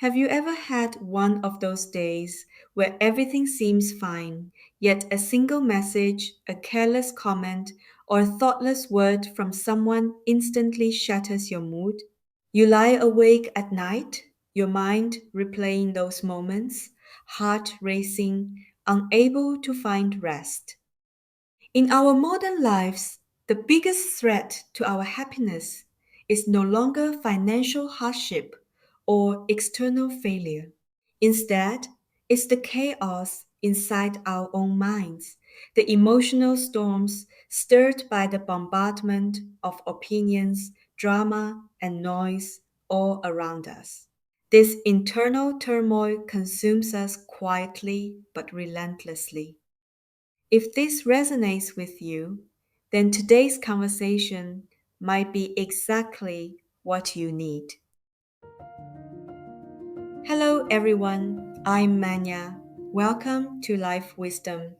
Have you ever had one of those days where everything seems fine, yet a single message, a careless comment, or a thoughtless word from someone instantly shatters your mood? You lie awake at night, your mind replaying those moments, heart racing, unable to find rest. In our modern lives, the biggest threat to our happiness is no longer financial hardship or external failure. Instead, it's the chaos inside our own minds, the emotional storms stirred by the bombardment of opinions, drama, and noise all around us. This internal turmoil consumes us quietly but relentlessly. If this resonates with you, then today's conversation might be exactly what you need. Hello, everyone. I'm Manya. Welcome to Life Wisdom.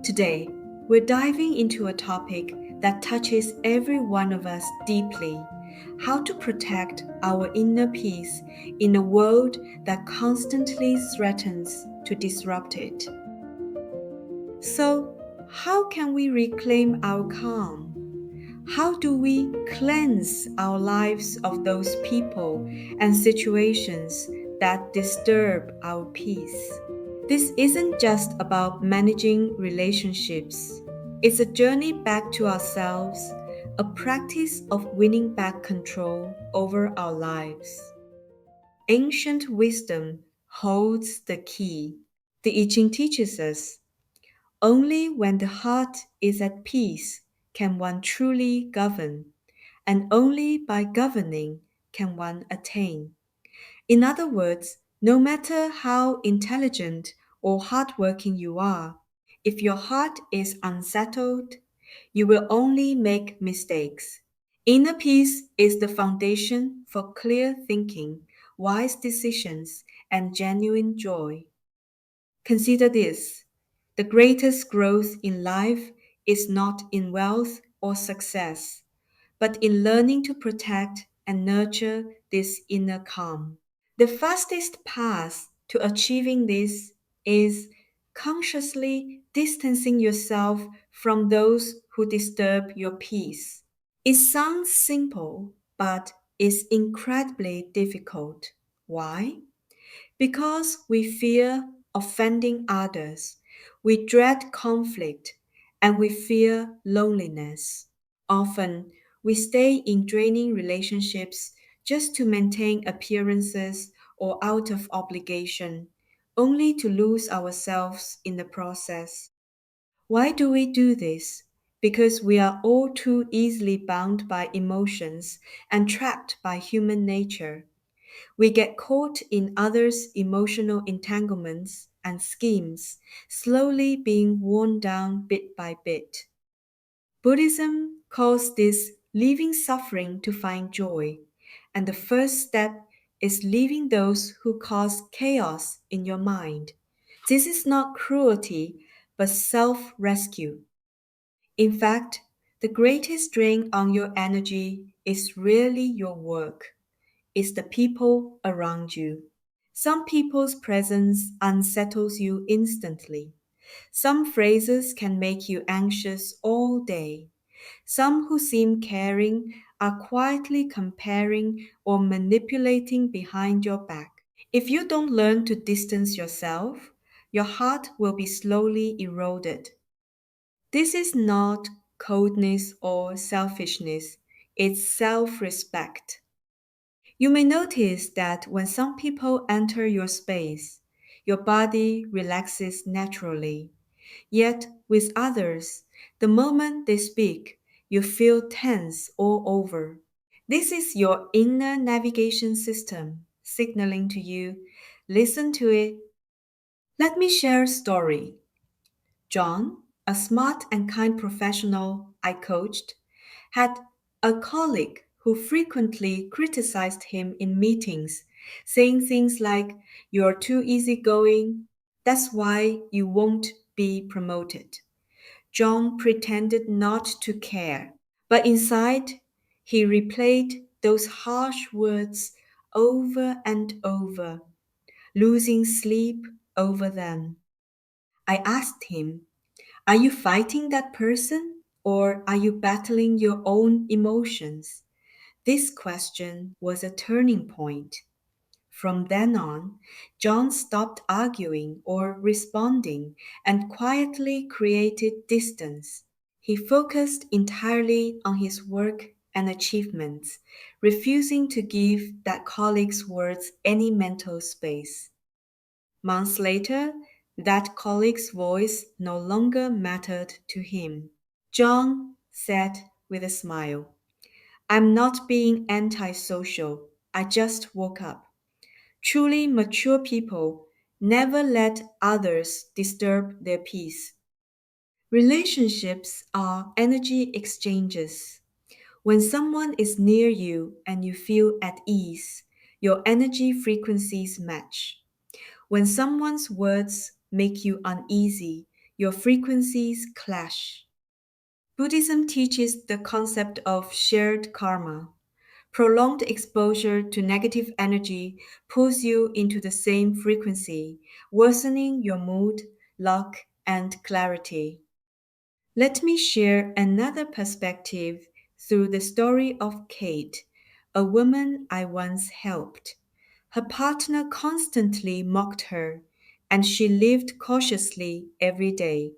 Today, we're diving into a topic that touches every one of us deeply: how to protect our inner peace in a world that constantly threatens to disrupt it. So, how can we reclaim our calm? How do we cleanse our lives of those people and situations that disturb our peace? This isn't just about managing relationships. It's a journey back to ourselves, a practice of winning back control over our lives. Ancient wisdom holds the key. The I Ching teaches us only when the heart is at peace can one truly govern, and only by governing can one attain. In other words, no matter how intelligent or hardworking you are, if your heart is unsettled, you will only make mistakes. Inner peace is the foundation for clear thinking, wise decisions, and genuine joy. Consider this: the greatest growth in life is not in wealth or success, but in learning to protect and nurture this inner calm. The fastest path to achieving this is consciously distancing yourself from those who disturb your peace. It sounds simple, but is incredibly difficult. Why? Because we fear offending others, we dread conflict, and we fear loneliness. Often, we stay in draining relationships just to maintain appearances or out of obligation, only to lose ourselves in the process. Why do we do this? Because we are all too easily bound by emotions and trapped by human nature. We get caught in others' emotional entanglements and schemes, slowly being worn down bit by bit. Buddhism calls this leaving suffering to find joy, and the first step is leaving those who cause chaos in your mind. This is not cruelty, but self rescue. In fact, the greatest drain on your energy is really your work. It's the people around you. Some people's presence unsettles you instantly. Some phrases can make you anxious all day. Some who seem caring are quietly comparing or manipulating behind your back. If you don't learn to distance yourself, your heart will be slowly eroded. This is not coldness or selfishness, it's self respect. You may notice that when some people enter your space, your body relaxes naturally. Yet with others, the moment they speak, you feel tense all over. This is your inner navigation system signaling to you, listen to it. Let me share a story. John, a smart and kind professional I coached, had a colleague who frequently criticized him in meetings, saying things like, "You're too easygoing, that's why you won't be promoted." John pretended not to care, but inside, he replayed those harsh words over and over. losing sleep over them. I asked him, are you fighting that person or are you battling your own emotions? This question was a turning point. From then on, John stopped arguing or responding and quietly created distance. He focused entirely on his work and achievements, refusing to give that colleague's words any mental space. Months later, that colleague's voice no longer mattered to him. John said with a smile, I'm not being antisocial. I just woke up. Truly mature people never let others disturb their peace. Relationships are energy exchanges. When someone is near you and you feel at ease, your energy frequencies match. When someone's words make you uneasy, your frequencies clash. Buddhism teaches the concept of shared karma. Prolonged exposure to negative energy pulls you into the same frequency, worsening your mood, luck, and clarity. Let me share another perspective through the story of Kate, a woman I once helped. Her partner constantly mocked her, and she lived cautiously every day.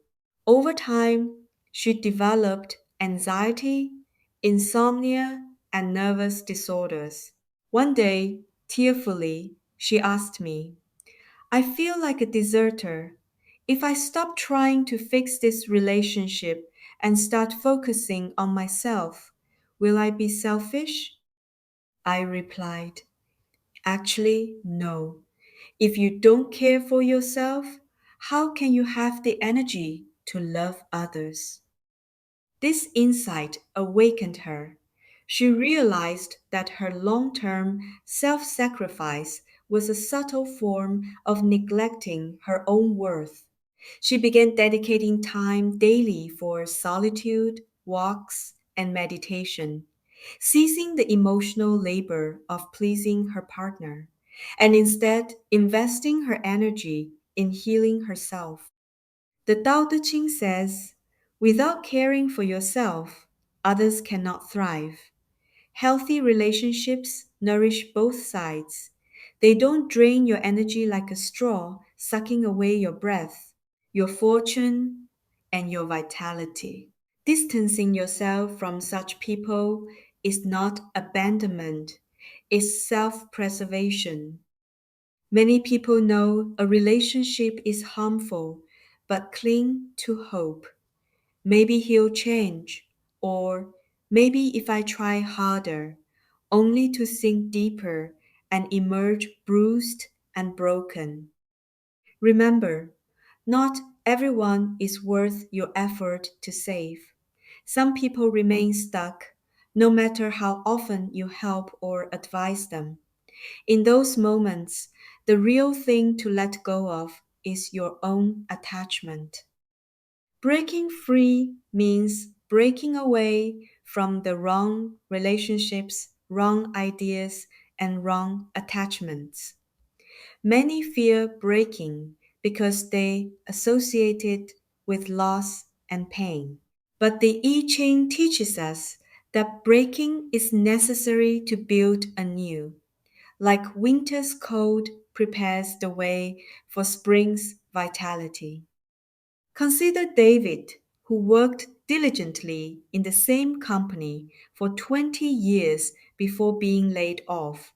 Over time, she developed anxiety, insomnia, and nervous disorders. One day, tearfully, she asked me, I feel like a deserter. If I stop trying to fix this relationship and start focusing on myself, will I be selfish? I replied, actually, no. If you don't care for yourself, how can you have the energy to love others? This insight awakened her. She realized that her long term self sacrifice was a subtle form of neglecting her own worth. She began dedicating time daily for solitude, walks, and meditation, ceasing the emotional labor of pleasing her partner, and instead investing her energy in healing herself. The Tao Te Ching says, without caring for yourself, others cannot thrive. Healthy relationships nourish both sides. They don't drain your energy like a straw, sucking away your breath, your fortune, and your vitality. Distancing yourself from such people is not abandonment, it's self preservation. Many people know a relationship is harmful, but cling to hope. Maybe he'll change, or maybe if I try harder, only to sink deeper and emerge bruised and broken. Remember, not everyone is worth your effort to save. Some people remain stuck, no matter how often you help or advise them. In those moments, the real thing to let go of is your own attachment. Breaking free means breaking away from the wrong relationships, wrong ideas, and wrong attachments. Many fear breaking because they associate it with loss and pain. But the I Ching teaches us that breaking is necessary to build anew. Like winter's cold prepares the way for spring's vitality. Consider David, who worked diligently in the same company for 20 years before being laid off.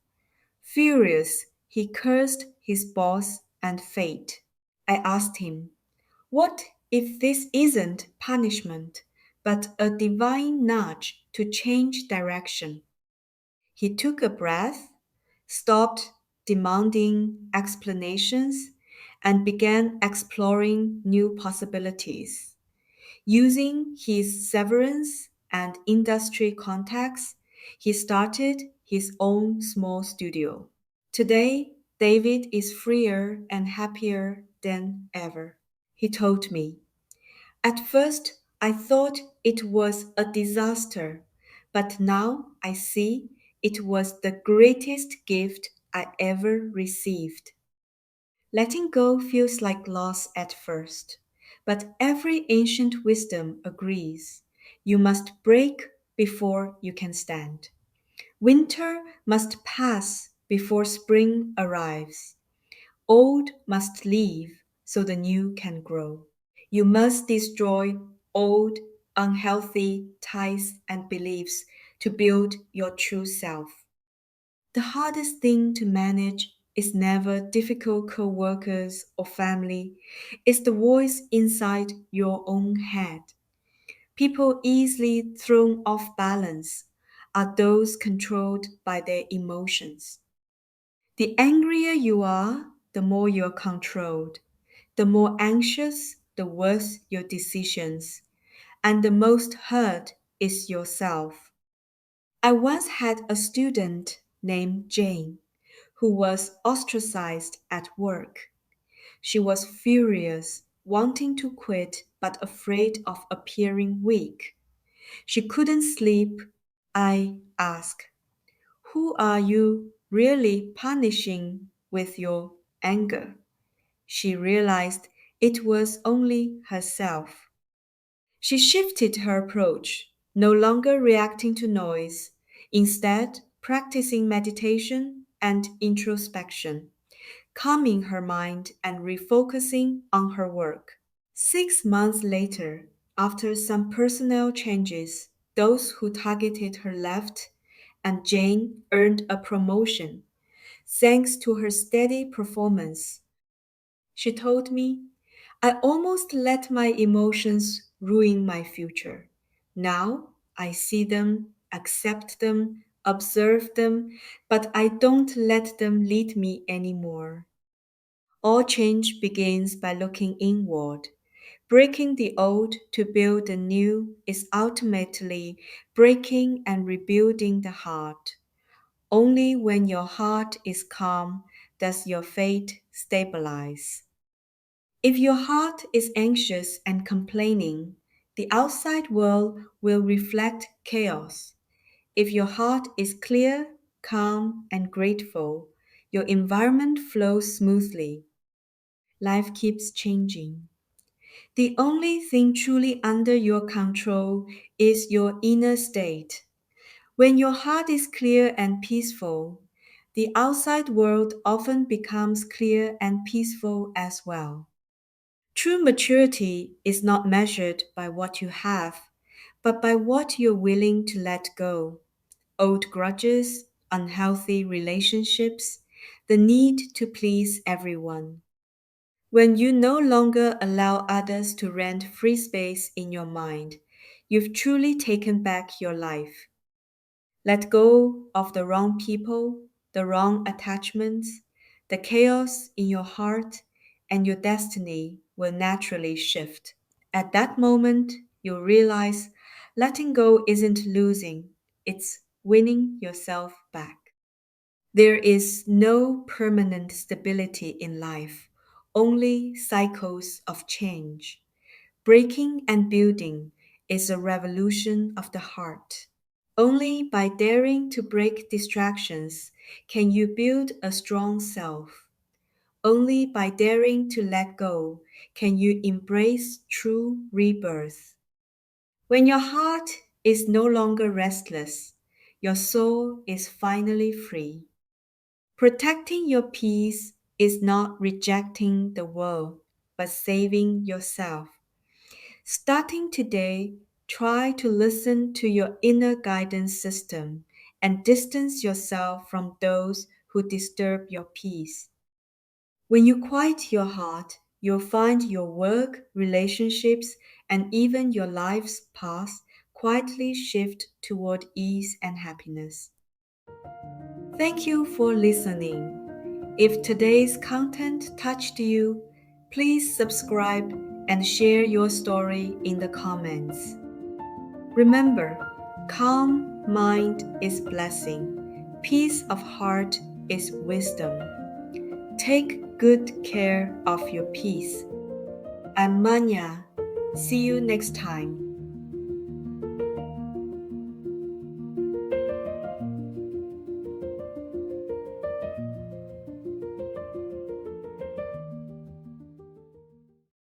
Furious, he cursed his boss and fate. I asked him, what if this isn't punishment, but a divine nudge to change direction? He took a breath, stopped demanding explanations, and began exploring new possibilities. Using his severance and industry contacts, he started his own small studio. Today, David is freer and happier than ever. He told me, at first, I thought it was a disaster, but now I see it was the greatest gift I ever received. Letting go feels like loss at first, but every ancient wisdom agrees. You must break before you can stand. Winter must pass before spring arrives. Old must leave so the new can grow. You must destroy old, unhealthy ties and beliefs to build your true self. The hardest thing to manage is never difficult co-workers or family. It's the voice inside your own head. People easily thrown off balance are those controlled by their emotions. The angrier you are, the more you're controlled. The more anxious, the worse your decisions. And the most hurt is yourself. I once had a student named Jane who was ostracized at work. She was furious, wanting to quit but afraid of appearing weak. She couldn't sleep. I asked, "Who are you really punishing with your anger?" She realized it was only herself. She shifted her approach, no longer reacting to noise, instead, practicing meditation and introspection, calming her mind and refocusing on her work. 6 months later, after some personnel changes, those who targeted her left, and Jane earned a promotion thanks to her steady performance. She told me, "I almost let my emotions ruin my future. Now I see them, accept them, observe them, but I don't let them lead me anymore." All change begins by looking inward. Breaking the old to build the new is ultimately breaking and rebuilding the heart. Only when your heart is calm does your fate stabilize. If your heart is anxious and complaining, the outside world will reflect chaos. If your heart is clear, calm, and grateful, your environment flows smoothly. Life keeps changing. The only thing truly under your control is your inner state. When your heart is clear and peaceful, the outside world often becomes clear and peaceful as well. True maturity is not measured by what you have, but by what you're willing to let go. Old grudges, unhealthy relationships, the need to please everyone. When you no longer allow others to rent free space in your mind, you've truly taken back your life. Let go of the wrong people, the wrong attachments, the chaos in your heart, and your destiny will naturally shift. At that moment, you'll realize letting go isn't losing, it's winning yourself back. There is no permanent stability in life, only cycles of change. Breaking and building is a revolution of the heart. Only by daring to break distractions can you build a strong self. Only by daring to let go can you embrace true rebirth. When your heart is no longer restless, your soul is finally free. Protecting your peace is not rejecting the world, but saving yourself. Starting today, try to listen to your inner guidance system and distance yourself from those who disturb your peace. When you quiet your heart, you'll find your work, relationships, and even your life's path quietly shift toward ease and happiness. Thank you for listening. If today's content touched you, please subscribe and share your story in the comments. Remember, calm mind is blessing, peace of heart is wisdom. Take good care of your peace. I'm Manya. See you next time.